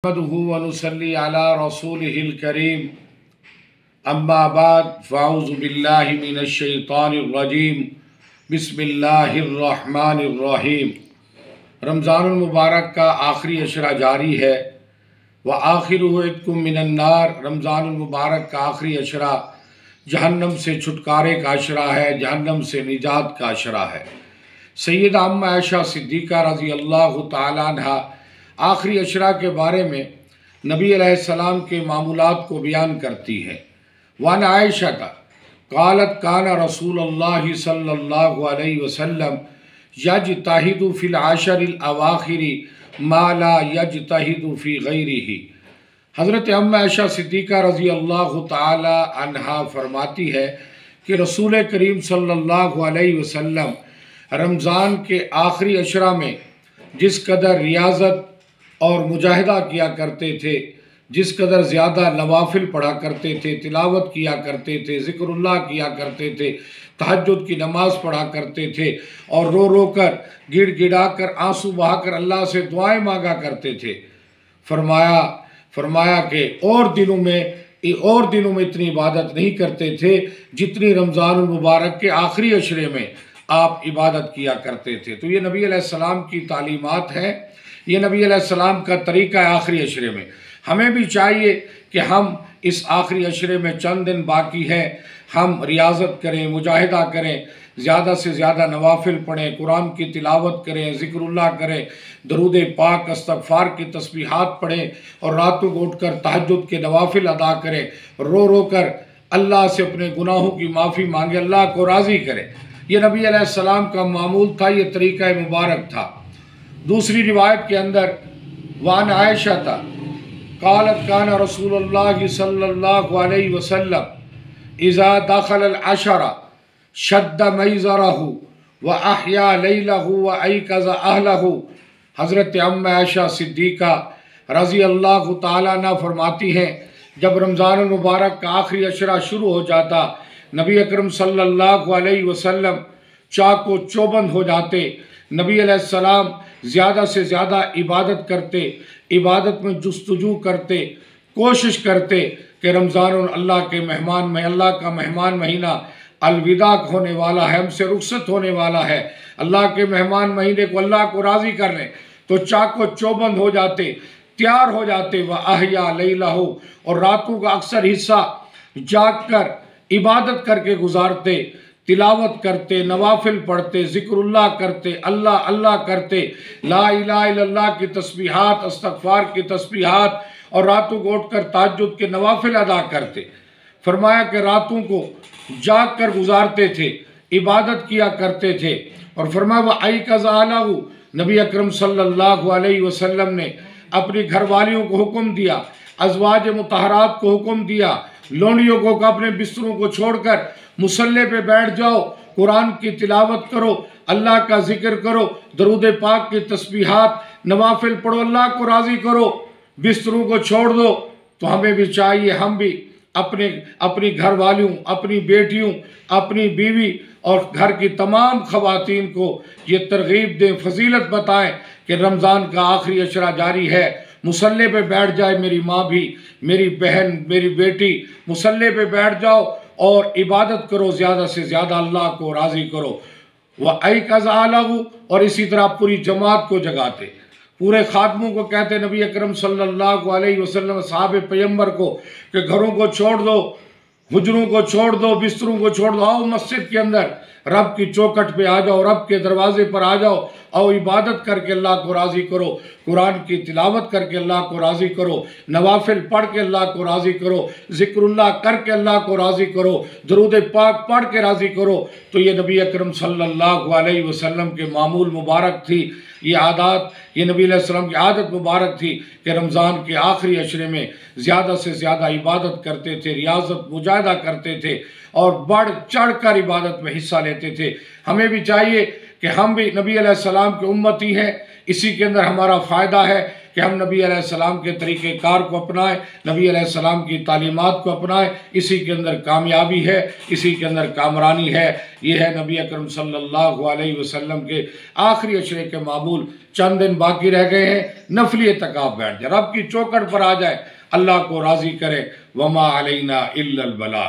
نحمده ونصلي على رسوله الكريم اما بعد فاعوذ باللہ من الشیطان الرجیم بسم اللہ الرحمن الرحیم۔ رمضان المبارک کا آخری عشرہ جاری ہے۔ وآخرہ عتق من النار، رمضان المبارک کا آخری عشرہ جہنم سے چھٹکارے کا عشرہ ہے، جہنم سے نجات کا عشرہ ہے۔ سیدہ ام عائشہ صدیقہ رضی اللہ تعالیٰ عنہ آخری عشرہ کے بارے میں نبی علیہ السلام کے معمولات کو بیان کرتی ہے۔ وعن عائشہ قالت کان رسول اللہ صلی اللہ علیہ وسلم یجتہد فی العشر الاواخر ما لا یجتہد فی غیرہ۔ حضرت ام عائشہ صدیقہ رضی اللہ تعالی عنہا فرماتی ہے کہ رسول کریم صلی اللہ علیہ وسلم رمضان کے آخری عشرہ میں جس قدر ریاضت اور مجاہدہ کیا کرتے تھے، جس قدر زیادہ نوافل پڑھا کرتے تھے، تلاوت کیا کرتے تھے، ذکر اللہ کیا کرتے تھے، تہجد کی نماز پڑھا کرتے تھے اور رو رو کر گڑ گڑا کر آنسو بہا کر اللہ سے دعائیں مانگا کرتے تھے۔ فرمایا کہ اور دنوں میں اتنی عبادت نہیں کرتے تھے جتنی رمضان المبارک کے آخری عشرے میں آپ عبادت کیا کرتے تھے۔ تو یہ نبی علیہ السلام کی تعلیمات ہیں، یہ نبی علیہ السلام کا طریقہ ہے آخری عشرے میں۔ ہمیں بھی چاہیے کہ ہم اس آخری عشرے میں چند دن باقی ہے، ہم ریاضت کریں، مجاہدہ کریں، زیادہ سے زیادہ نوافل پڑھیں، قرآن کی تلاوت کریں، ذکر اللہ کریں، درود پاک استغفار کی تسبیحات پڑھیں اور راتوں کو اٹھ کر تہجد کے نوافل ادا کریں، رو رو کر اللہ سے اپنے گناہوں کی معافی مانگے، اللہ کو راضی کریں۔ یہ نبی علیہ السلام کا معمول تھا، یہ طریقہ مبارک تھا۔ دوسری روایت کے اندر وعن عائشہ قالت کان رسول اللہ صلی اللہ علیہ وسلم اذا دخل العشر شد میزرہ واحیا لیلہ وایقظ اہلہ۔ حضرت ام عائشہ صدیقہ رضی اللہ تعالیٰ عنہ فرماتی ہیں جب رمضان المبارک کا آخری عشرہ شروع ہو جاتا، نبی اکرم صلی اللہ علیہ وسلم چاق و چوبند ہو جاتے، نبی علیہ السلام زیادہ سے زیادہ عبادت کرتے، عبادت میں جستجو کرتے، کوشش کرتے کہ رمضان اللہ کا مہمان مہینہ الوداع ہونے والا ہے، ہم سے رخصت ہونے والا ہے، اللہ کے مہمان مہینے کو اللہ کو راضی کر لیں، تو چاق و چوبند ہو جاتے، تیار ہو جاتے، وَأَحْيَا لَيْلَهُ، اور راتوں کا اکثر حصہ جاگ کر عبادت کر کے گزارتے، تلاوت کرتے، نوافل پڑھتے، ذکر اللہ کرتے، اللہ کرتے، لا الہ الا اللہ کی تسبیحات، استغفار کی تسبیحات، اور راتوں کو اٹھ کر تہجد کے نوافل ادا کرتے۔ فرمایا کہ راتوں کو جاگ کر گزارتے تھے، عبادت کیا کرتے تھے، اور فرمایا وَأَيْقَظَ أَهْلَهُ، نبی اکرم صلی اللہ علیہ وسلم نے اپنی گھر والیوں کو حکم دیا، ازواج مطہرات کو حکم دیا، لونڈیوں کو اپنے بستروں کو چھوڑ کر مصلی پہ بیٹھ جاؤ، قرآن کی تلاوت کرو، اللہ کا ذکر کرو، درود پاک کی تسبیحات، نوافل پڑھو، اللہ کو راضی کرو، بستروں کو چھوڑ دو۔ تو ہمیں بھی چاہیے ہم بھی اپنی گھر والیوں، اپنی بیٹیوں، اپنی بیوی اور گھر کی تمام خواتین کو یہ ترغیب دیں، فضیلت بتائیں کہ رمضان کا آخری عشرہ جاری ہے، مصلی پہ بیٹھ جائے میری ماں بھی، میری بہن، میری بیٹی، مصلی پہ بیٹھ جاؤ اور عبادت کرو، زیادہ سے زیادہ اللہ کو راضی کرو۔ وَأَيْقَظَ أَهْلَهُ، اور اسی طرح پوری جماعت کو جگاتے، پورے خادموں کو کہتے نبی اکرم صلی اللہ علیہ وسلم صحابہ پیغمبر کو کہ گھروں کو چھوڑ دو، حجروں کو چھوڑ دو، بستروں کو چھوڑ دو، آؤ مسجد کے اندر، رب کی چوکٹ پہ آ جاؤ، رب کے دروازے پر آ جاؤ، آؤ عبادت کر کے اللہ کو راضی کرو، قرآن کی تلاوت کر کے اللہ کو راضی کرو، نوافل پڑھ کے اللہ کو راضی کرو، ذکر اللہ کر کے اللہ کو راضی کرو، درود پاک پڑھ کے راضی کرو۔ تو یہ نبی اکرم صلی اللہ علیہ وسلم کے معمول مبارک تھی، یہ عادات، یہ نبی علیہ السلام کی عادت مبارک تھی کہ رمضان کے آخری عشرے میں زیادہ سے زیادہ عبادت کرتے تھے، ریاضت مجاہدہ کرتے تھے اور بڑھ چڑھ کر عبادت میں حصہ لیتے تھے۔ ہمیں بھی چاہیے کہ ہم بھی نبی علیہ السلام کے امتی ہیں، اسی کے اندر ہمارا فائدہ ہے کہ ہم نبی علیہ السلام کے طریقہ کار کو اپنائیں، نبی علیہ السلام کی تعلیمات کو اپنائیں، اسی کے اندر کامیابی ہے، اسی کے اندر کامرانی ہے۔ یہ ہے نبی اکرم صلی اللہ علیہ وسلم کے آخری عشرے کے معمول۔ چند دن باقی رہ گئے ہیں، نفلی اعتکاف بیٹھ جائے، رب کی چوکھٹ پر آ جائے، اللہ کو راضی کرے۔ وما علینا الا البلاغ۔